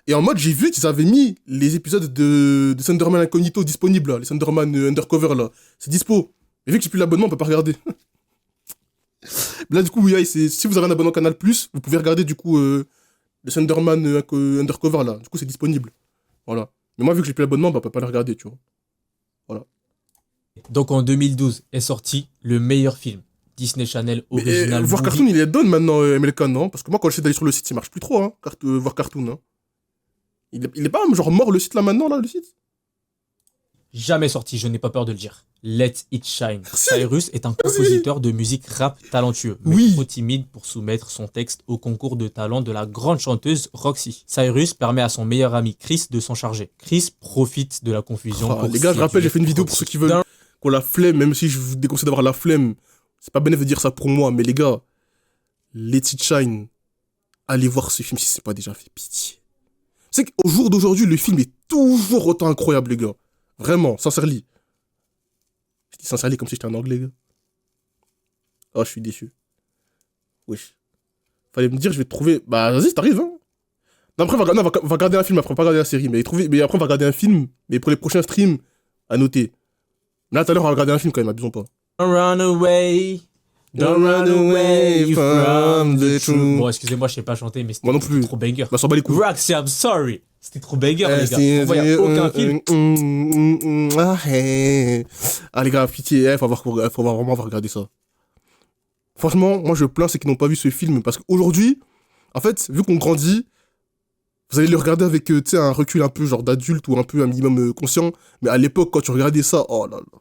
Et en mode, j'ai vu qu'ils avaient mis les épisodes de Sunderman Incognito disponibles, là, les Sunderman Undercover là. C'est dispo. Mais vu que j'ai plus l'abonnement, on peut pas regarder. Là, du coup, oui, si vous avez un abonnement Canal Plus, vous pouvez regarder du coup les Sunderman Undercover là. Du coup, c'est disponible. Voilà. Mais moi, vu que j'ai plus l'abonnement, bah, on peut pas le regarder, tu vois. Voilà. Donc en 2012 est sorti le meilleur film. Disney Channel Original Voir Movie. Cartoon, il est donne maintenant, MLK, non? Parce que moi, quand j'essaie d'aller sur le site, il marche plus trop, hein, voir Cartoon, hein. Il est pas genre mort le site là maintenant, là, le site? Jamais sorti, je n'ai pas peur de le dire. Let It Shine. Merci. Cyrus est un compositeur de musique rap talentueux, mais Oui. trop timide pour soumettre son texte au concours de talent de la grande chanteuse Roxy. Cyrus permet à son meilleur ami Chris de s'en charger. Chris profite de la confusion. Ah, pour les gars, je rappelle, j'ai fait une vidéo pour Roxy. ceux qui veulent qu'on la flemme, même si je vous déconseille d'avoir la flemme. C'est pas bénéfique de dire ça pour moi, mais les gars, Let It Shine, allez voir ce film si c'est pas déjà fait, pitié. C'est qu'au jour d'aujourd'hui, le film est toujours autant incroyable, les gars. Vraiment, sincèrement. Je dis sincèrement comme si j'étais un anglais, gars. Oh, je suis déçu. Wesh. Fallait me dire, je vais te trouver. Bah, vas-y, t'arrives, hein. Non, après, on va regarder un film, après, on va pas regarder la série. Mais après, on va regarder un film. Mais pour les prochains streams, à noter. Là, tout à l'heure, on va regarder un film quand même, abusons pas. Don't run away. Don't run away from the truth. Bon, excusez-moi, je sais pas chanter, mais Moi non c'était plus. trop banger. Bah, s'en bat les couilles. Roxy, I'm sorry. C'était trop banger, les gars. Pour moi, y a aucun film. Ah, les gars, pitié, faut vraiment avoir regardé ça. Franchement, moi, je plains ceux qui n'ont pas vu ce film. Parce qu'aujourd'hui, en fait, vu qu'on grandit, vous allez le regarder avec, tu sais, un recul un peu genre d'adulte ou un peu un minimum conscient. Mais à l'époque, quand tu regardais ça, oh là là.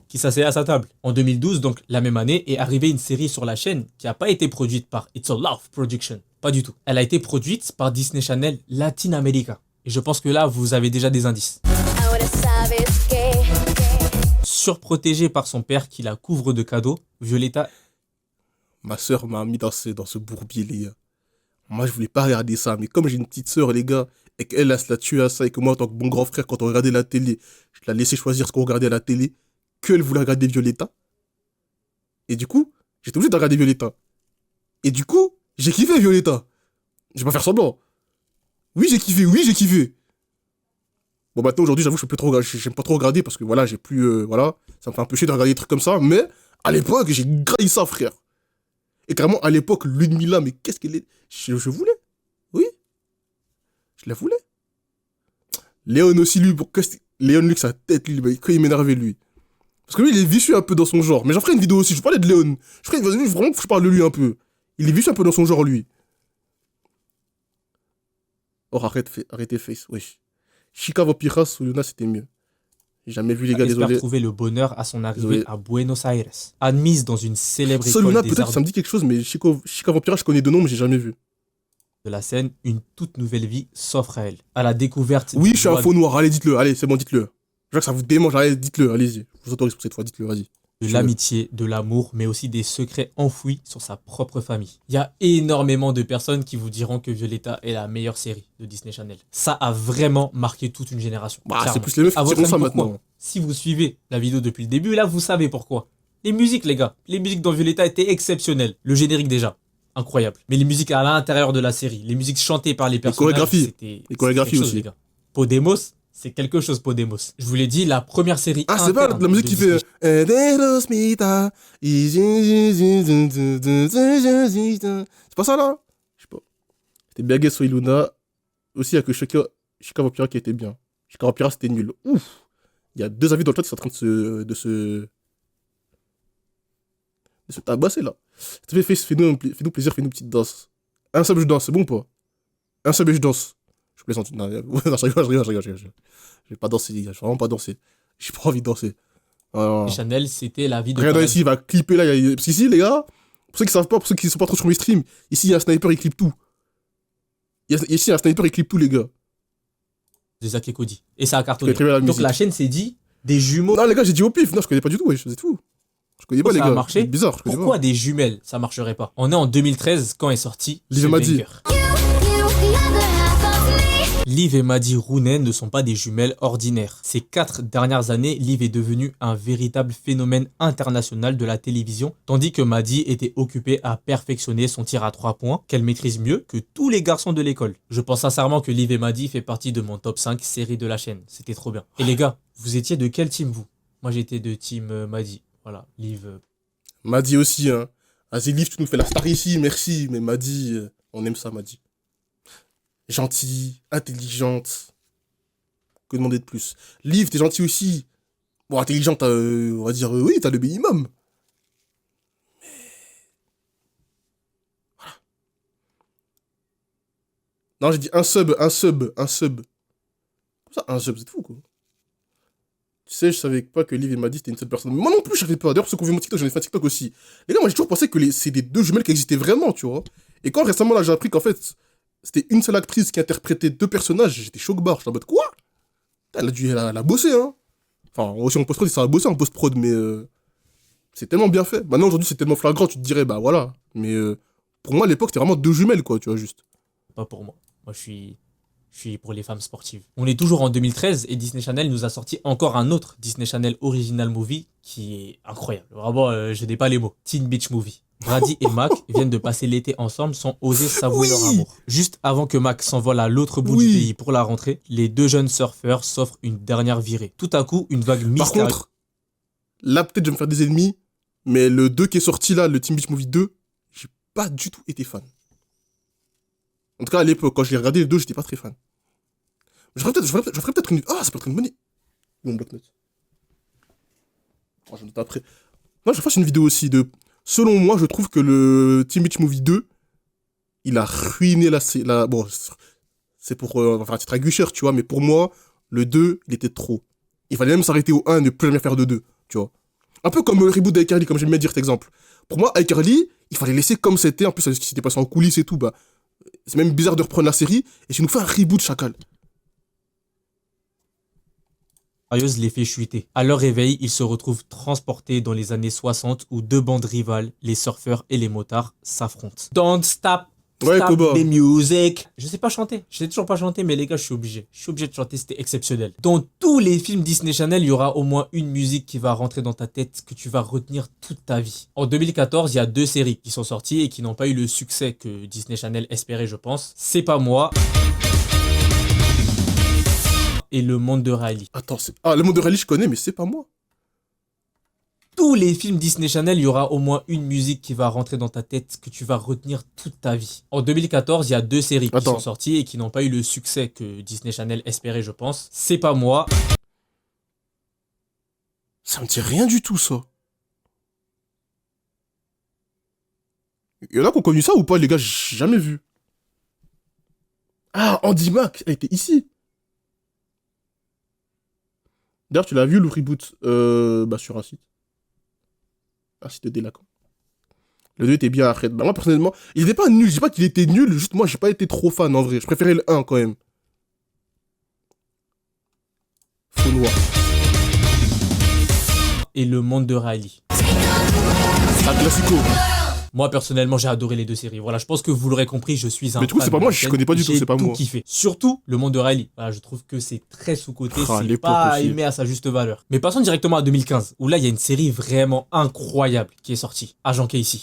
Qui s'asseyait à sa table. En 2012, donc la même année, est arrivée une série sur la chaîne qui n'a pas été produite par It's a Love Production. Pas du tout. Elle a été produite par Disney Channel Latin America. Et je pense que là, vous avez déjà des indices. Ahora sabes que Surprotégée par son père qui la couvre de cadeaux, Violetta... Ma soeur m'a mis dans ce bourbier, les gars. Moi, je voulais pas regarder ça. Mais comme j'ai une petite soeur, les gars, et qu'elle, elle se la tué à ça, et que moi, en tant que bon grand frère, quand on regardait la télé, je la laissais choisir ce qu'on regardait à la télé, qu'elle voulait regarder Violetta. Et du coup, j'étais obligé de regarder Violetta. Et du coup, j'ai kiffé Violetta. Je vais pas faire semblant. Oui, j'ai kiffé, oui, j'ai kiffé. Bon, maintenant, aujourd'hui, j'avoue, j'aime pas trop regarder parce que voilà, j'ai plus, voilà, ça me fait un peu chier de regarder des trucs comme ça, mais à l'époque, j'ai graillé ça, frère. Et carrément, à l'époque, Ludmilla, mais qu'est-ce qu'elle est. Je voulais. Oui. Je la voulais. Léon aussi, lui, Léon, lui, que sa tête, lui, quand il m'énervait, lui. Parce que lui, il est vicieux un peu dans son genre. Mais j'en ferai une vidéo aussi, je parlais de Léon. Vraiment que je parle de lui un peu. Il est vicieux un peu dans son genre, lui. Oh, arrêtez, face, wesh. Chica Vampira ou Luna, c'était mieux. J'ai jamais vu les gars, Espère désolé. trouver le bonheur à son arrivée Désolé. à Buenos Aires. Admise dans une célèbre école Soluna, des peut-être arts que ça me dit quelque chose, mais Chica Vampira, je connais deux noms, mais j'ai jamais vu. de la scène, une toute nouvelle vie s'offre à elle. À la découverte Oui, du je suis un droit faux noir, allez, dites-le, allez, c'est bon, dites-le. Je vois que ça vous démange, allez, dites-le, allez-y. Je vous autorise pour cette fois, dites-le, vas-y. de Je- l'amitié, de l'amour, mais aussi des secrets enfouis sur sa propre famille. Il y a énormément de personnes qui vous diront que Violetta est la meilleure série de Disney Channel. Ça a vraiment marqué toute une génération. Bah, c'est clairement. plus les meufs À qui votre diront ça avis, pourquoi maintenant. Si vous suivez la vidéo depuis le début, là, vous savez pourquoi. Les musiques, les gars. Les musiques dans Violetta étaient exceptionnelles. Le générique déjà. Incroyable. Mais les musiques à l'intérieur de la série, les musiques chantées par les personnages, chorégraphies. c'était Les chorégraphies quelque chose, aussi. les gars. Podemos, c'est quelque chose, Podemos. Je vous l'ai dit, la première série Ah, c'est pas interne la musique de qui Disney fait. C'est pas ça là? Je sais pas. C'était Biagé sur Iluna. Aussi, il y a que Chica Vampira qui était bien. Chica Vampira, c'était nul. Ouf! Il y a deux avis dans le chat qui sont en train de se tabasser là. S'il te plaît, fais-nous plaisir, fais-nous une petite danse. Un seul, je danse, c'est bon ou pas? Un seul, je danse. Je plaisante. Non, je rigole. Je vais pas danser, les gars. Je vais vraiment pas danser. J'ai pas envie de danser. Non. Channel, c'était la vie de Regarde paradis. ici, il va clipper là. Parce qu'ici, les gars, pour ceux qui savent pas, pour ceux qui sont pas trop sur mes streams, ici, il y a un sniper, il clip tout. Ici, il y a un sniper, il clip tout, les gars. de Zach et Cody. Et ça a cartonné. Je connais très bien la Donc musique. la chaîne s'est dit, des jumeaux, Non, les gars, j'ai dit au pif. Non, je connais pas du tout, wesh, c'est fou. Je connais pas, les ça gars. a marché. C'est bizarre, je connais Pourquoi pas. des jumelles, ça marcherait pas? On est en 2013 quand est sorti Liv ce et Maddie. banger. Liv et Maddie Rounen ne sont pas des jumelles ordinaires. Ces 4 dernières années, Liv est devenue un véritable phénomène international de la télévision, tandis que Maddie était occupée à perfectionner son tir à 3 points, qu'elle maîtrise mieux que tous les garçons de l'école. Je pense sincèrement que Liv et Maddie fait partie de mon top 5 séries de la chaîne. C'était trop bien. Et les gars, vous étiez de quel team vous? Moi j'étais de team Maddie. Voilà, Liv. Madi aussi, hein. Vas-y, Liv, tu nous fais la star ici, merci. Mais Madi, on aime ça, Madi. Gentille, intelligente. Que demander de plus? Liv, t'es gentil aussi. Bon, intelligente, on va dire, oui, t'as le minimum. Mais. Voilà. Non, j'ai dit un sub. Comme ça, un sub, c'est fou, quoi. Tu sais, je savais pas que Liv et Maddie c'était une seule personne. Moi non plus, je savais pas. D'ailleurs, ceux qui ont vu mon TikTok, j'en ai fait un TikTok aussi. Les gars, moi j'ai toujours pensé que c'est des deux jumelles qui existaient vraiment, tu vois. Et quand récemment, là, j'ai appris qu'en fait, c'était une seule actrice qui interprétait deux personnages, j'étais choc barre. J'étais en mode quoi? Elle a bossé, hein. Enfin, aussi en post-prod, ça a bossé en post-prod, mais c'est tellement bien fait. Maintenant, aujourd'hui, c'est tellement flagrant, tu te dirais, bah voilà. Mais pour moi, à l'époque, c'était vraiment deux jumelles, quoi, tu vois, juste. Pas pour moi. Moi, je suis pour les femmes sportives. On est toujours en 2013 et Disney Channel nous a sorti encore un autre Disney Channel Original Movie qui est incroyable. Vraiment, je n'ai pas les mots. Teen Beach Movie. Brady et Mac viennent de passer l'été ensemble sans oser s'avouer leur Oui. amour. Juste avant que Mac s'envole à l'autre bout Oui. du pays pour la rentrée, les deux jeunes surfeurs s'offrent une dernière virée. Tout à coup, une vague Par mystérieuse. contre, là, peut-être je vais me faire des ennemis, mais le 2 qui est sorti là, le Teen Beach Movie 2, j'ai pas du tout été fan. En tout cas, à l'époque, quand je l'ai regardé, le 2, j'étais pas très fan. Je ferais peut-être une. Ah, ça peut être une bonne idée. Mon bloc-notes. Oh, je note après. Moi, je fasse une vidéo aussi de. Selon moi, je trouve que le Teen Beach Movie 2, il a ruiné la. Bon, c'est pour. Enfin, c'est très guicheur, tu vois, mais pour moi, le 2, il était trop. Il fallait même s'arrêter au 1 et ne plus jamais faire de 2, tu vois. Un peu comme le reboot d'iCarly, comme j'aime bien dire cet exemple. Pour moi, iCarly, il fallait laisser comme c'était. En plus, ce qui s'était passé en coulisses et tout, bah. C'est même bizarre de reprendre la série. Et tu nous fais un reboot, chacal. les fait chuter. À leur réveil, ils se retrouvent transportés dans les années 60 où deux bandes rivales, les surfeurs et les motards, s'affrontent. Don't stop Ouais, Stop Koba. the music. Je sais pas chanter. Je sais toujours pas chanter, mais les gars, je suis obligé. Je suis obligé de chanter, c'était exceptionnel. Dans tous les films Disney Channel, il y aura au moins une musique qui va rentrer dans ta tête, que tu vas retenir toute ta vie. En 2014, il y a 2 séries qui sont sorties et qui n'ont pas eu le succès que Disney Channel espérait, je pense. C'est pas moi. Et Le Monde de Riley. Attends, ah, le monde de Rally, je connais, mais c'est pas moi. Tous les films Disney Channel, il y aura au moins une musique qui va rentrer dans ta tête, que tu vas retenir toute ta vie. En 2014, il y a 2 séries qui sont sorties et qui n'ont pas eu le succès que Disney Channel espérait, je pense. C'est pas moi. Ça me dit rien du tout, ça. Il y en a qui ont connu ça ou pas, les gars? J'ai jamais vu. Ah, Andy Mack, elle était ici. D'ailleurs, tu l'as vu, le reboot sur un site. Un site de délaquant. Le 2 était bien après. Bah, moi, personnellement, il était pas nul. Je dis pas qu'il était nul, juste moi, j'ai pas été trop fan en vrai. Je préférais le 1 quand même. Faux noir. Et Le Monde de Riley. Un classico. Moi, personnellement, j'ai adoré les 2 séries. Voilà, je pense que vous l'aurez compris, je suis un Mais du coup, fan c'est pas de moi, la je chaîne. connais pas du tout, c'est pas J'ai moi. tout kiffé. Surtout Le Monde de Riley. Voilà, je trouve que c'est très sous-coté, Ah, c'est l'époque pas aussi. aimé à sa juste valeur. Mais passons directement à 2015, où là, il y a une série vraiment incroyable qui est sortie. Agent Casey.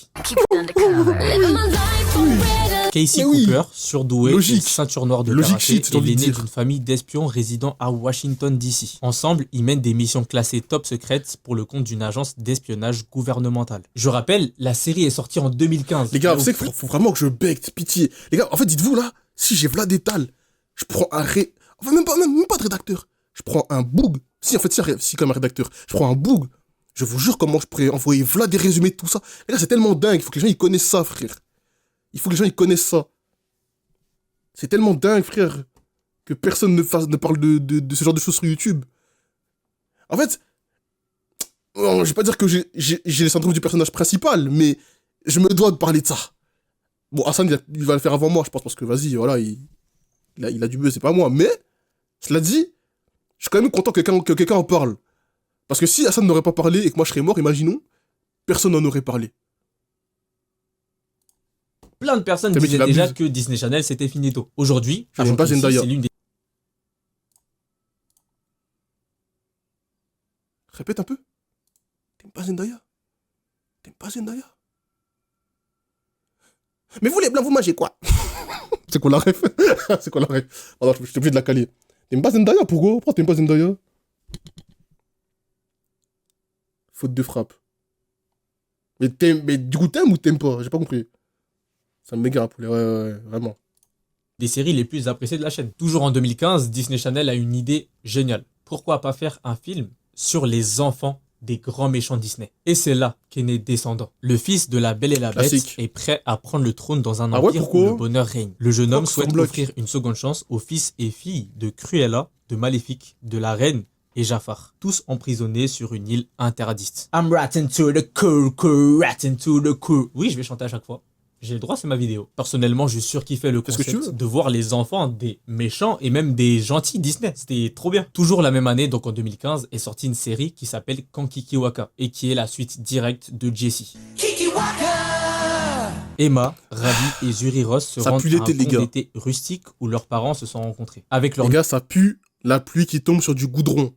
Casey Mais oui. Cooper, surdoué, Logique. et ceinture noire de Logique karaté, shit, j'ai est envie de l'aîné dire. d'une famille d'espions résidant à Washington DC. Ensemble, ils mènent des missions classées top secrètes pour le compte d'une agence d'espionnage gouvernementale. Je rappelle, la série est sortie en 2015. Les gars, vous Donc, savez qu'il faut vraiment que je becte, pitié. Les gars, en fait, dites-vous là, si j'ai Vlad Etal, je prends enfin, même pas de rédacteur. Je prends un boog. Si, en fait, si comme un rédacteur. Je prends un boog. Je vous jure comment je pourrais envoyer Vlad des résumés de tout ça. Les gars, c'est tellement dingue. Il faut que les gens ils connaissent ça, frère. Il faut que les gens ils connaissent ça. C'est tellement dingue, frère, que personne ne parle de ce genre de choses sur YouTube. En fait, je vais pas dire que j'ai le syndrome du personnage principal, mais je me dois de parler de ça. Bon, Hassan, il va le faire avant moi, je pense, parce que vas-y, voilà, il a du buzz, c'est pas moi. Mais, cela dit, je suis quand même content que quelqu'un en parle. Parce que si Hassan n'aurait pas parlé et que moi je serais mort, imaginons, personne n'en aurait parlé. plein de personnes Le mec, disaient il déjà abuse. que Disney Channel c'était finito. Aujourd'hui, Je n'aime Agent pas Casey, Zendaya. c'est l'une des Répète un peu. T'aimes pas Zendaya? T'aimes pas Zendaya? Mais vous les blancs, vous mangez quoi? C'est quoi la ref? C'est quoi la ref? Alors, je suis obligé de la caler. T'aimes pas Zendaya? Pourquoi t'aimes pas Zendaya? Faute de frappe. Mais du coup t'aimes ou t'aimes pas? J'ai pas compris. Ça me m'égare, poulet. Ouais, vraiment. séries les plus appréciées de la chaîne. Toujours en 2015, Disney Channel a une idée géniale. Pourquoi pas faire un film sur les enfants des grands méchants Disney? Et c'est là qu'est né Descendant. Le fils de la Belle et la Bête Classique. est prêt à prendre le trône dans un Ah ouais, empire où pourquoi le bonheur règne. Le jeune homme Pourquoi souhaite Sandblock offrir une seconde chance aux fils et filles de Cruella, de Maléfique, de la Reine et Jafar, tous emprisonnés sur une île interdite. I'm ratting to the cool, ratting to the cool. Oui, je vais chanter à chaque fois. J'ai le droit, c'est ma vidéo. Personnellement, je surkiffais le Fais ce que tu concept veux. de voir les enfants des méchants et même des gentils Disney. C'était trop bien. Toujours la même année, donc en 2015, est sortie une série qui s'appelle Kankikiwaka et qui est la suite directe de Jessie. Emma, Ravi et Zuri Ross se Ça rendent pue à un l'été, les conte gars. d'été rustique où leurs parents se sont rencontrés. Avec leur Les gars, ça pue la pluie qui tombe sur du goudron.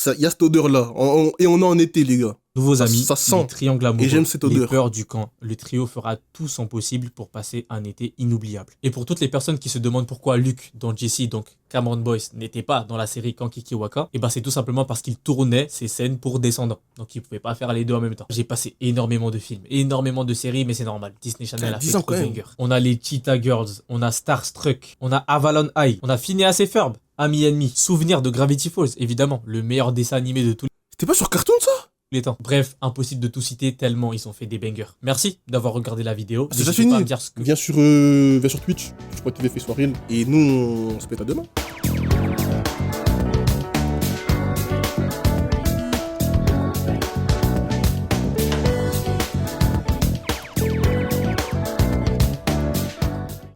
Il y a cette odeur-là. Et on est en été, les gars. nouveaux Ça- amis, ça sent. les triangles amoureux, Et j'aime cette les odeur. peurs du camp. Le trio fera tout son possible pour passer un été inoubliable. Et pour toutes les personnes qui se demandent pourquoi Luke, dans Jessie, donc Cameron Boyce, n'était pas dans la série Kankikiwaka, et ben c'est tout simplement parce qu'il tournait ses scènes pour Descendants. Donc il pouvait pas faire les deux en même temps. J'ai passé énormément de films, énormément de séries, mais c'est normal. Disney Channel a 10 fait ans trop quand de même. bangers. On a les Cheetah Girls, on a Starstruck, on a Avalon High, on a Phineas et Ferb, Ami Ennemi, Souvenir de Gravity Falls, évidemment, le meilleur dessin animé de tous C'était pas sur Cartoon, ça? les temps. Bref, impossible de tout citer tellement ils ont fait des bangers. Merci d'avoir regardé la vidéo. C'est déjà N'hésitez pas à fini. me dire ce que Viens sur Twitch. Je crois que tu fait soirée. Et nous, on se pète à demain.